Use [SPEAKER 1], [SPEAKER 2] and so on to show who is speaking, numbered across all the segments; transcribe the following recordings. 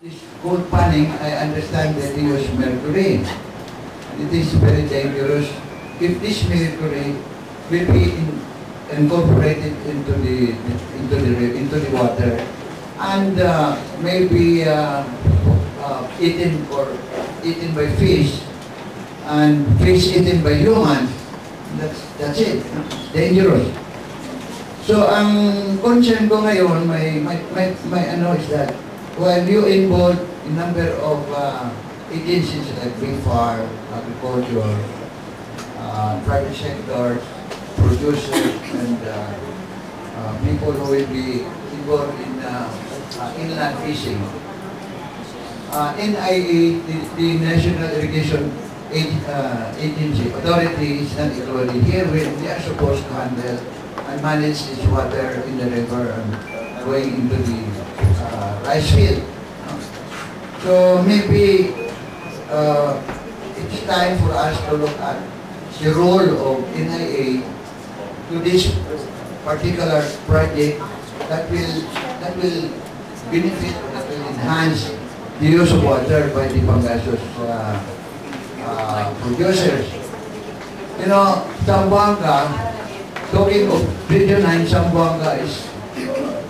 [SPEAKER 1] This gold panning, I understand that they use mercury. It is very dangerous. If this mercury will be incorporated into the water and maybe eaten by fish and fish eaten by humans, that's it. It's dangerous. So ang concern ko ngayon, may ano is that while you involve a number of agencies like BIFAR, agriculture, private sectors, producers, and people who will be involved in inland fishing. NIA, the National Irrigation Agency, authority is not included here when they are supposed to handle and manage this water in the river and going into the rice field. So maybe it's time for us to look at the role of NIA to this particular project that will benefit, that will enhance the use of water by the Pangasius producers. You know, Zamboanga, talking of Region 9, Zamboanga is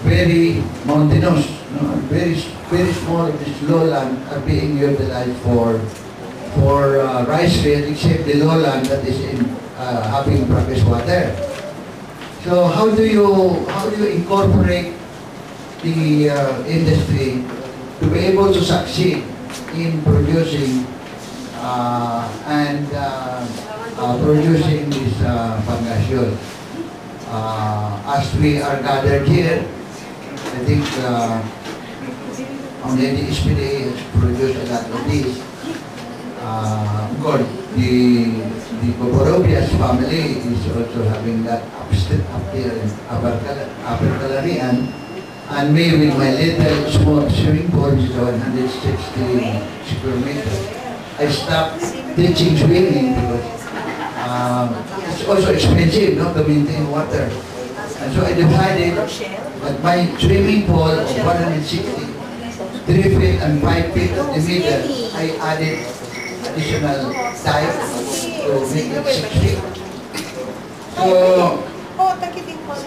[SPEAKER 1] very mountainous. No? Very small of this lowland are being utilized for rice field, except the lowland that is in having brackish water. So how do you incorporate the industry to be able to succeed in producing producing this Pangasius? As we are gathered here, I think on the SPDA has produced a lot of this. Of course, the Coporobias family is also having that up here in Upper Calarian. And me with my little small swimming pool, which is 160 square meters, I stopped teaching swimming because it's also expensive not to maintain water. And so I decided that my swimming pool of 160, 3 feet and 5 feet of the middle, I added additional type to make it 6 feet. So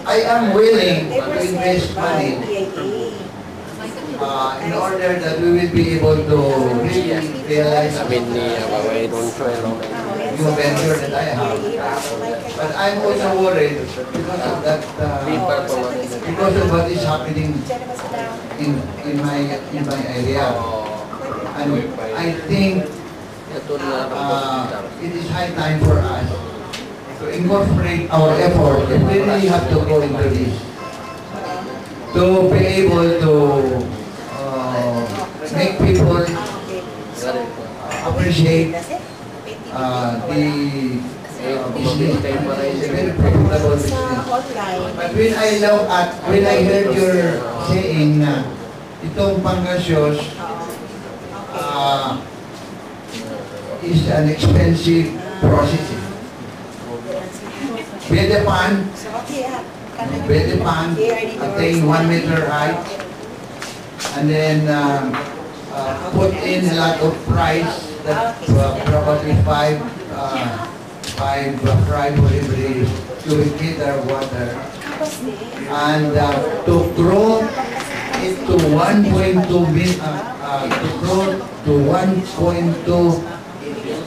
[SPEAKER 1] I am willing to invest money in order that we will be able to really realize the new venture that I have. But I'm also worried because of that, because of what is happening in my area. And I think it is high time for us to incorporate our effort. If we really have to go into this, to be able to make people appreciate the business. It's a very profitable business. But when I heard your saying na itong Pangasius is an expensive processing. Pwede pan attain 1 meter height and then put in a lot of price that probably 5 fry for every cubic meter of water, and to grow it to 1.2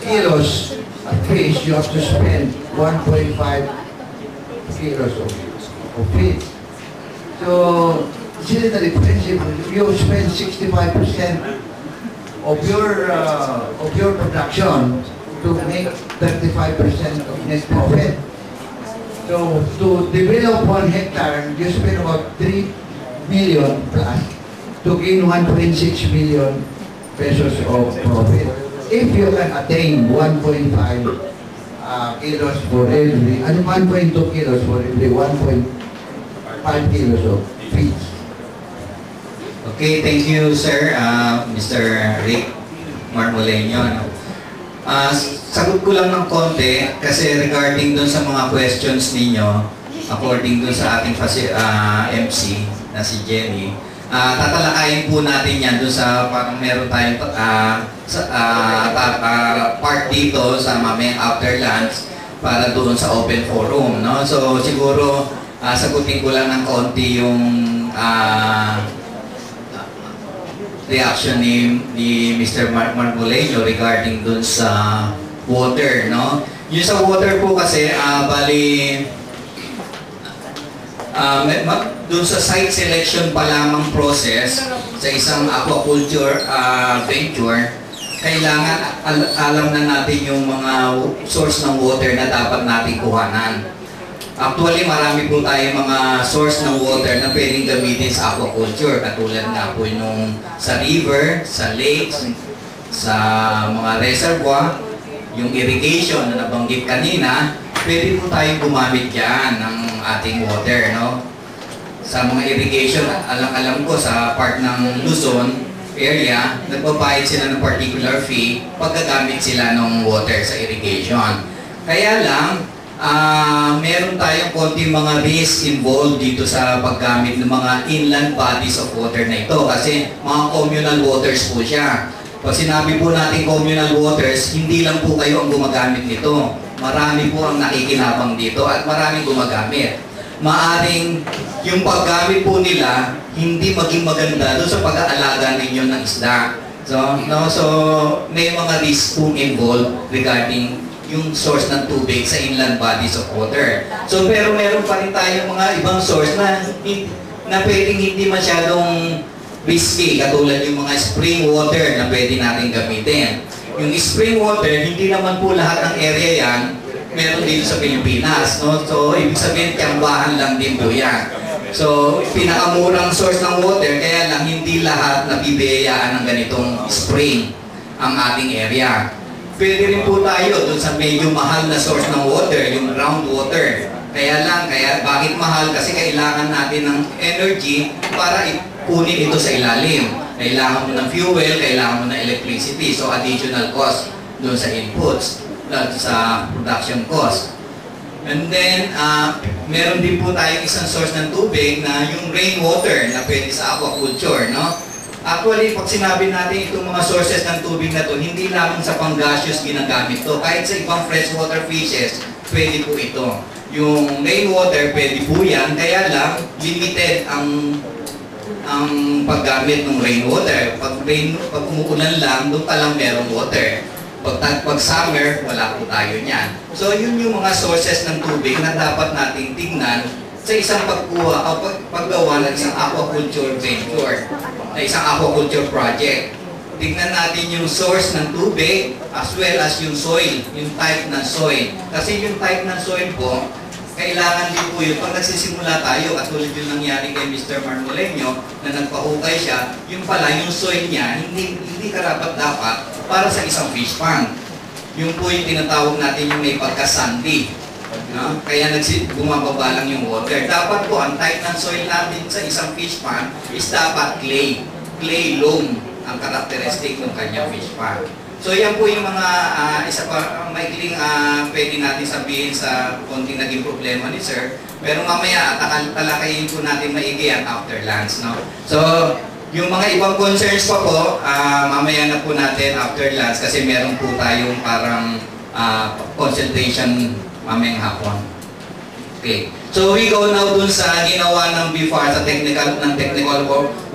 [SPEAKER 1] kilos of fish, you have to spend 1.5 kilos of fish. So it's a little expensive. You spend 65% of your production to make 35% of net profit. So to develop 1 hectare, you spend about 3 million plus to gain 1.6 million pesos of profit. If you can attain 1.5 kilos for every, and 1.2 kilos for every 1.5 kilos of feed.
[SPEAKER 2] Okay, thank you, sir, Mr. Rick Marmoleño. Sagot ko lang ng konti kasi regarding dun sa mga questions ninyo, according dun sa ating MC na si Jenny, tatalakayin po natin yan doon sa parang meron tayong part dito sa mamayang after lunch para doon sa open forum, no? So siguro sagutin ko lang ng konti yung reaction ni Mr. Marmoleño regarding dun sa water, no? Yung sa water po kasi, bali, dun sa site selection pa lamang process sa isang aquaculture venture, kailangan alam na natin yung mga source ng water na dapat natin kuhanan. Actually, marami po tayong mga source ng water na pwedeng gamitin sa aquaculture. Katulad nga po nung sa river, sa lakes, sa mga reservoir, yung irrigation na nabanggit kanina, pwede po tayong gumamit dyan ng ating water, no? Sa mga irrigation, alam ko sa part ng Luzon area, nagbabayad sila ng particular fee paggagamit sila ng water sa irrigation. Kaya lang, meron tayong konting mga risk involved dito sa paggamit ng mga inland bodies of water na ito kasi mga communal waters po siya. Pag sinabi po natin communal waters, hindi lang po kayo ang gumagamit nito. Marami po ang nakikinabang dito at maraming gumagamit. Maaring yung paggamit po nila hindi maging maganda doon sa pag-aalaga ninyo ng isda. So may mga risk po involved regarding yung source ng tubig sa inland bodies of water. So pero meron pa rin tayong mga ibang source na pwedeng hindi masyadong risky, katulad yung mga spring water na pwede natin gamitin. Yung spring water, hindi naman po lahat ng area yan meron dito sa Pilipinas, no? So ibig sabihin, tiyambahan lang din po yan. So pinakamurang source ng water, kaya lang hindi lahat nabibiyayaan ng ganitong spring ang ating area. Pwede rin po tayo doon sa medyo mahal na source ng water, yung groundwater. Kaya bakit mahal? Kasi kailangan natin ng energy para kunin ito sa ilalim. Kailangan mo ng fuel, kailangan mo ng electricity. So additional cost doon sa inputs, sa production cost. And then, meron din po tayong isang source ng tubig na yung rainwater na pwede sa aquaculture, no? Actually, pag sinabi natin itong mga sources ng tubig na to, hindi lamang sa panggaseous ginagamit to. Kahit sa ibang freshwater fishes, pwede po ito. Yung rainwater, pwede po yan. Kaya lang, limited ang paggamit ng rainwater. Pag umuulan lang, doon pa lang merong water. Pag summer, wala po tayo niyan. So, yun yung mga sources ng tubig na dapat nating tingnan sa isang paggawa ng isang aquaculture venture, na isang aquaculture project. Tingnan natin yung source ng tubig as well as yung soil, yung type ng soil. Kasi yung type ng soil po, kailangan din po yun. Pag nagsisimula tayo, at tulad yung nangyari kay Mr. Marmoleño, na nagpahukay siya, yung pala, yung soil niya, hindi karapat-dapat para sa isang fish pond. Yung po yung tinatawag natin yung may pagka-sandy. No? Kaya bumababa lang yung water. Dapat po, ang type ng soil natin sa isang fish pond is dapat clay. Clay loam ang karakteristik ng kanyang fish pond. So yan po yung mga isa pa maikling pwede natin sabihin sa konting naging problema ni Sir. Pero mamaya talakayin po natin maigi at after lunch. No? So yung mga ibang concerns pa po, mamaya na po natin after lunch kasi meron po tayong parang consultation mamayang hapon. Okay. So we go now dun sa ginawa ng BFAR sa technical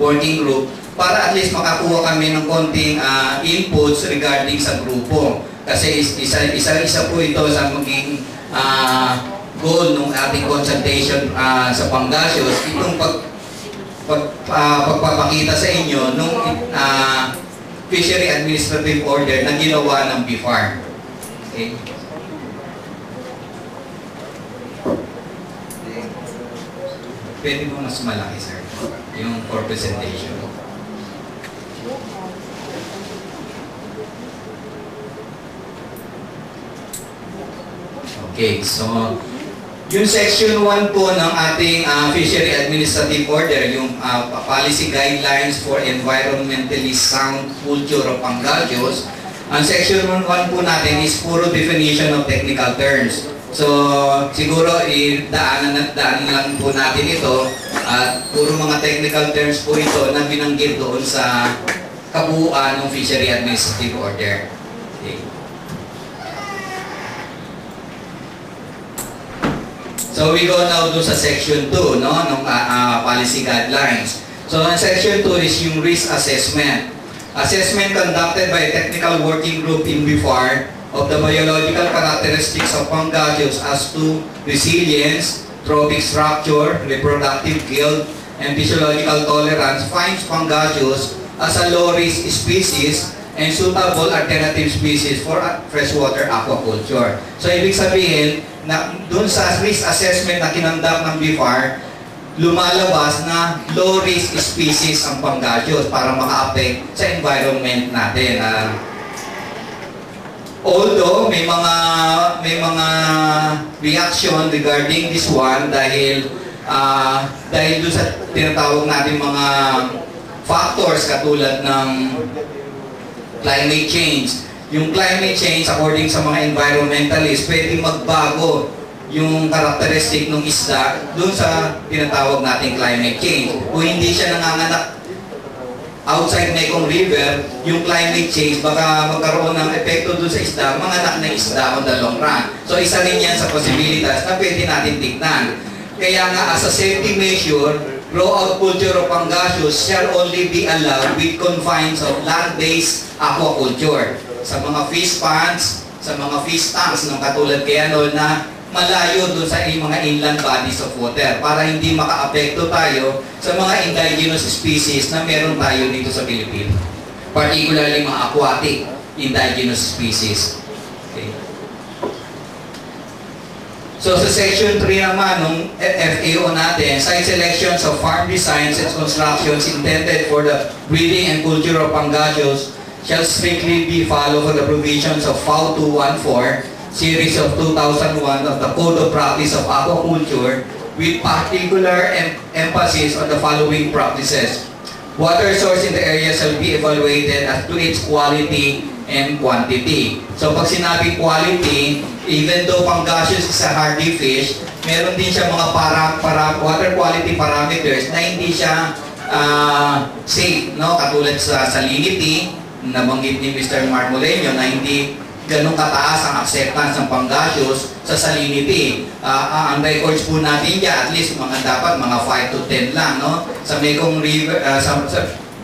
[SPEAKER 2] working group para at least makakuha kami ng konting inputs regarding sa grupo. Kasi isa po ito sa maging goal ng ating consultation sa Pangasius, itong pagpapakita sa inyo nung fishery administrative order na ginawa ng BFAR. Okay. Pwede mo mas malaki, sir, yung for presentation. Okay, so yung section 1 po ng ating fishery administrative order, yung policy guidelines for environmentally sound culture of Pangasius, ang section 1 po natin is puro definition of technical terms. So, siguro daanan lang po natin ito at puro mga technical terms po ito na binanggit doon sa kabuuan ng Fishery Administrative Order. Okay. So, we go now doon sa Section 2, no, ng policy guidelines. So, ang Section 2 is yung risk assessment. Assessment conducted by a technical working group in BIFAR of the biological characteristics of pangasius as to resilience, trophic structure, reproductive guild, and physiological tolerance finds pangasius as a low-risk species and suitable alternative species for freshwater aquaculture. So, ibig sabihin, na dun sa risk assessment na kinandak ng BIFAR, lumalabas na low-risk species ang pangasius para maka-affect sa environment natin. Although may mga reaction regarding this one dahil doon sa tinatawag natin mga factors katulad ng climate change. Yung climate change, according sa mga environmentalists, pwedeng magbago yung characteristic ng isda doon sa tinatawag nating climate change. Kung hindi siya nanganganak outside Mekong River, yung climate change baka magkaroon ng epekto doon sa isda, manganak na isda on the long run. So isa rin yan sa possibilities na pwede natin tignan. Kaya nga as a safety measure, grow-out culture of pangasius shall only be allowed with confines of land-based aquaculture. Sa mga fish ponds, sa mga fish tanks ng katulad kay Anol na malayo doon sa mga inland bodies of water para hindi maka-apekto tayo sa mga indigenous species na meron tayo dito sa Pilipinas. Particularly mga aquatic indigenous species. Okay. So sa section 3 naman ng FAO natin, site selections of farm designs and constructions intended for the breeding and culture of pangasius shall strictly be followed for the provisions of FAO 214 series of 2001 of the Code of Practice of Aquaculture with particular emphasis on the following practices. Water source in the area shall be evaluated as to its quality and quantity. So pag sinabi quality, even though pangasius is a hardy fish, meron din siya mga water quality parameters na hindi siya safe, no? Katulad sa salinity, nabanggit ni Mr. Marmoleño na hindi ganong kataas ang acceptance ng pangasius sa salinity. Ang records po natin dyan, at least dapat mga 5 to 10 lang, no? Sa Mekong River,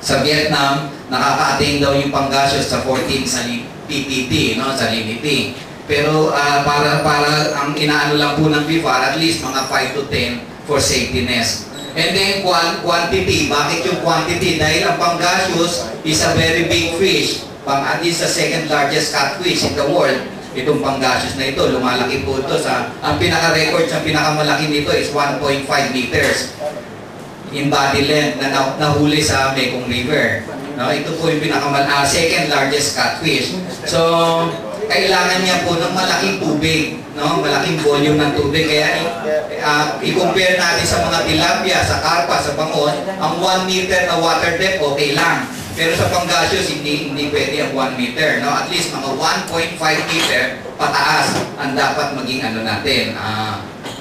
[SPEAKER 2] sa Vietnam, nakaka-attain daw yung pangasius sa 14 ppb, no? Salinity. Pero para ang inaano lang po ng BIFAR, at least mga 5 to 10 for safetyness. And then quantity. Bakit yung quantity? Dahil ang pangasius is a very big fish. At least the second largest catfish in the world. Itong pangasius na ito, lumalaki po ito ang pinaka-record sa pinakamalaki nito is 1.5 meters in body length na nahuli sa Mekong River. No, ito po yung second largest catfish. So, kailangan niya po ng malaking tubig, no? Malaking volume ng tubig. Kaya i-compare natin sa mga tilapia, sa karpa, sa bangon, ang 1 meter na water depth, okay lang. Pero sa pangasius, hindi pwede ang 1 meter. No? At least mga 1.5 meter pataas ang dapat maging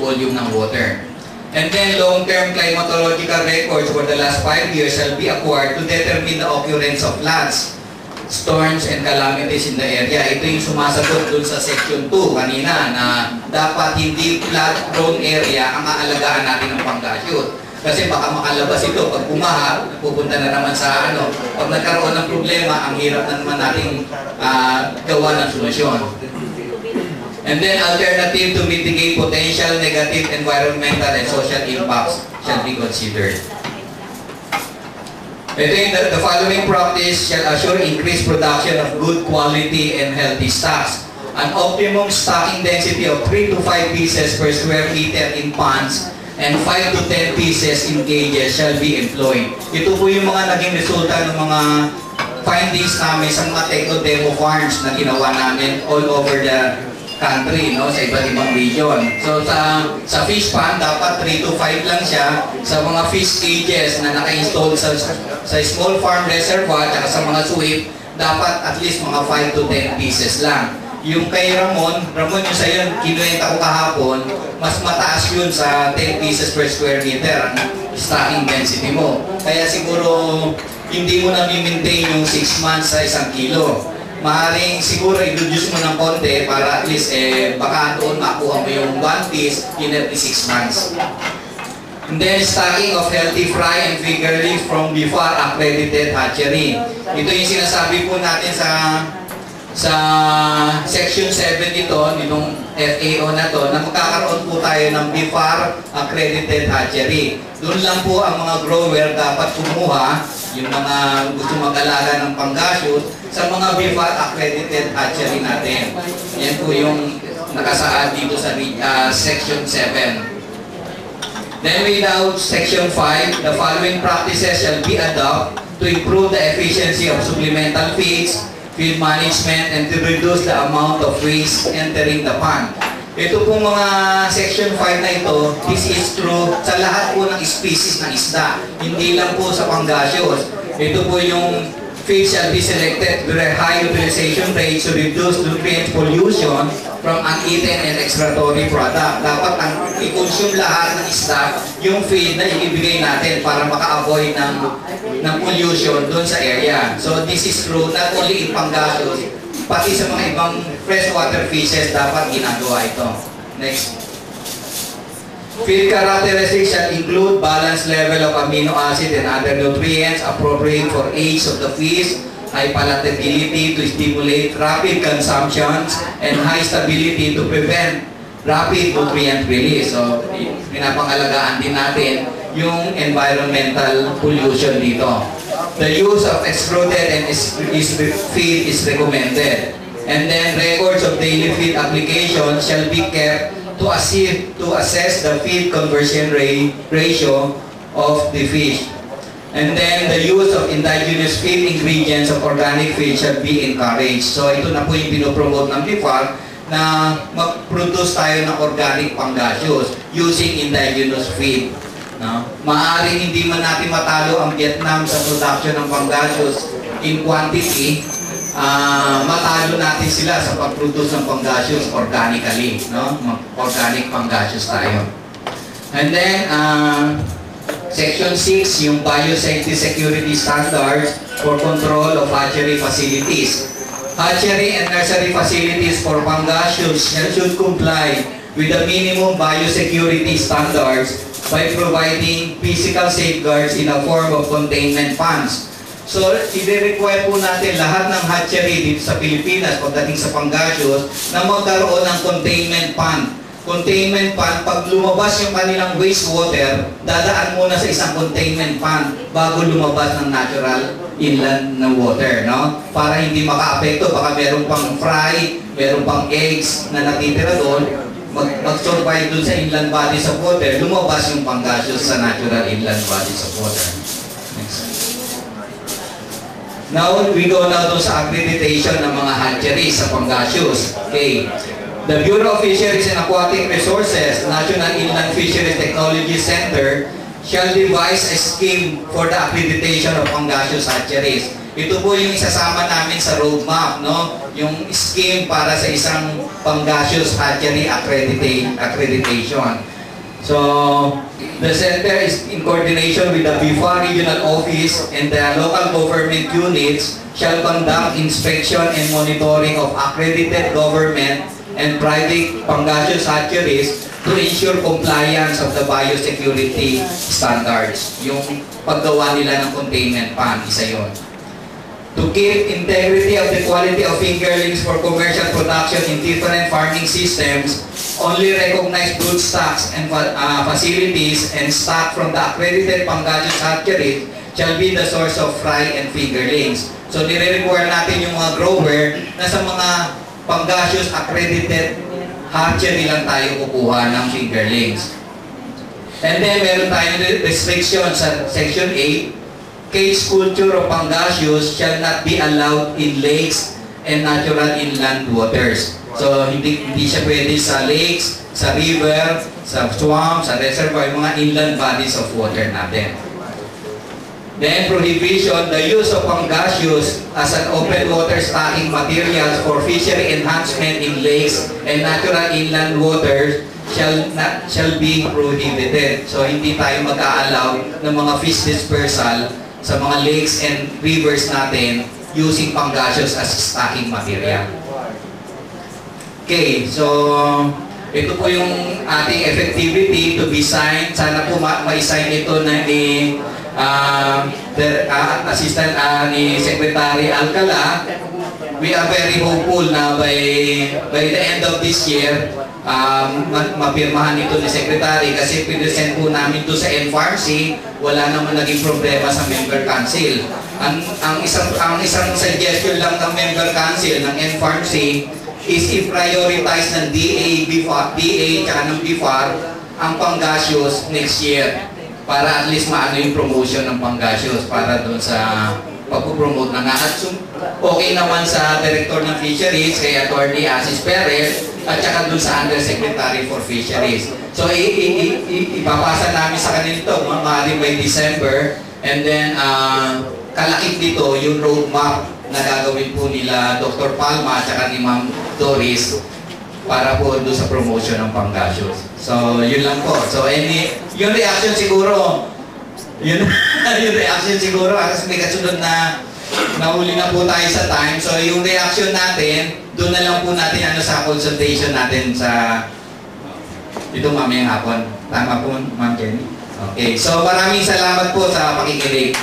[SPEAKER 2] volume ng water. And then long-term climatological records for the last 5 years shall be acquired to determine the occurrence of floods, storms, and calamities in the area. Ito yung sumasagot dun sa section 2 kanina na dapat hindi flood-prone area ang aalagaan natin ng pangasius. Kasi baka makalabas ito, pag pumaha, pupunta na naman sa pag nagkaroon ng problema, ang hirap na naman nating gawa ng solusyon. And then alternative to mitigate potential negative environmental and social impacts shall be considered. Ito yung the following practice shall assure increased production of good quality and healthy stocks. An optimum stocking density of 3 to 5 pieces per square meter in ponds and 5 to 10 pieces in cages shall be employed. Ito po yung mga naging resulta ng mga findings namin sa mga demo farms na ginawa namin all over the country, no, sa iba't ibang region. So sa fish pond, dapat 3 to 5 lang siya. Sa mga fish cages na naka-install sa small farm reservoir at sa mga sweep, dapat at least mga 5 to 10 pieces lang. Yung kay Ramon yung sa'yo, kinuwenta ko kahapon, mas mataas yun sa 10 pieces per square meter ang stocking density mo. Kaya siguro hindi mo na mi-maintain yung 6 months sa 1 kilo. Maaaring siguro i-reduce mo ng konti para at least baka doon makuha mo yung 1 piece in every 6 months. And then stocking of healthy fry and figure leaf from BIFAR accredited hatchery. Ito yung sinasabi po natin sa section 7 nitong FAO na to, na magkakaroon po tayo ng BIFAR accredited hatchery. Doon lang po ang mga grower dapat kumuha, yung mga gusto mag-alaga ng panggasyos, sa mga BIFAR accredited hatchery natin. Yan po yung nakasaad dito sa section 7. Then without section 5, the following practices shall be adopted to improve the efficiency of supplemental feeds, feed management, and to reduce the amount of waste entering the pond. Ito pong mga section 5 na ito, this is true sa lahat po ng species ng isda, hindi lang po sa panggasyos. Ito po yung feed shall be selected with a high utilization rate to reduce nutrient pollution from uneaten and excretory product. Dapat ang i-consume lahat ng isda yung feed na ibibigay natin para maka-avoid ng pollution doon sa area. So this is true not only in panggasyos, pati sa mga ibang freshwater fishes dapat ginagawa ito. Next. Feed characteristics shall include balanced level of amino acid and other nutrients appropriate for age of the fish, high palatability to stimulate rapid consumptions, and high stability to prevent rapid nutrient release. So, pinapangalagaan din natin yung environmental pollution dito. The use of extruded and feed is recommended. And then records of daily feed application shall be kept to assess the feed conversion ratio of the fish. And then the use of indigenous feed ingredients of organic feed shall be encouraged. So ito na po yung pinopromote ng BIFAR na mag-produce tayo ng organic panggasyos using indigenous feed. No? Maaaring hindi man natin matalo ang Vietnam sa production ng panggasyos in quantity, matalo natin sila sa pag-produce ng panggasyos organically, no? Organic panggasyos tayo. And then section 6, yung biosafety security standards for control of hatchery facilities. Hatchery and nursery facilities for panggasyos should comply with the minimum biosecurity standards by providing physical safeguards in a form of containment ponds. So, i-require po natin lahat ng hatchery dito sa Pilipinas pagdating sa panggasyos na magkaroon ng containment pond. Containment pond, pag lumabas yung kanilang wastewater, dadaan muna sa isang containment pond bago lumabas ng natural inland na water, no? Para hindi maka-apekto, baka meron pang fry, meron pang eggs na natitira doon, mag-survive doon sa inland bodies of water, lumabas yung panggasyos sa natural inland bodies of water. Next. Now, we go now to sa accreditation ng mga hatcheries sa panggasyos. Okay. The Bureau of Fisheries and Aquatic Resources, National Inland Fisheries Technology Center, shall devise a scheme for the accreditation of panggasyos hatcheries. Ito po yung isasama namin sa roadmap, no? Yung scheme para sa isang panggasyos hatchery accreditation. So, the center is in coordination with the BIFAR Regional Office and the local government units shall conduct inspection and monitoring of accredited government and private panggasyos hatcheries to ensure compliance of the biosecurity standards. Yung paggawa nila ng containment pond, isa yun. To keep integrity of the quality of fingerlings for commercial production in different farming systems, only recognized brood stocks and facilities and stock from the accredited panggasyos hatcheries shall be the source of fry and fingerlings. So, nire-require natin yung mga grower na sa mga panggasyos accredited hatchery lang tayo kukuha ng fingerlings. And then, meron tayong restriction sa section 8. Cage culture of panggasyos shall not be allowed in lakes and natural inland waters. So, hindi siya pwede sa lakes, sa river, sa swamp, sa reservoir, mga inland bodies of water natin. Then prohibition, the use of pangasius as an open water stocking materials for fishery enhancement in lakes and natural inland waters shall be prohibited. So hindi tayo mag-a-allow ng mga fish dispersal sa mga lakes and rivers natin using pangasius as stocking material. Okay, so ito po yung ating effectivity to be signed. Sana po ma-sign ito na ni Assistant ni Secretary Alcala. We are very hopeful na by the end of this year, mapirmahan ito ni Secretary kasi pinresent po namin ito sa NFARC, wala naman naging problema sa member council. Ang isang suggestion lang ng member council ng NFARC is i-prioritize ng DA tsaka ng BIFAR ang pangasius next year para at least maano yung promotion ng pangasius para doon sa pag-promote na nga. At okay naman sa Director ng Fisheries, kay Attorney Asis Perez, at saka doon sa Undersecretary for Fisheries. So ipapasa namin sa kanila ito maaari by December, and then kalakip dito yung roadmap na gagawin po nila Dr. Palma at saka ni Ma'am Doris para po doon sa promotion ng pangasius. So yun lang po. So yung reaction siguro, yung reaction siguro kasi may kasunod na nahuli na po tayo sa time. So yung reaction natin, doon na lang po natin sa consultation natin sa ito mamayang hapon. Tama po, Ma'am Jenny? Okay. So maraming salamat po sa pakikinig.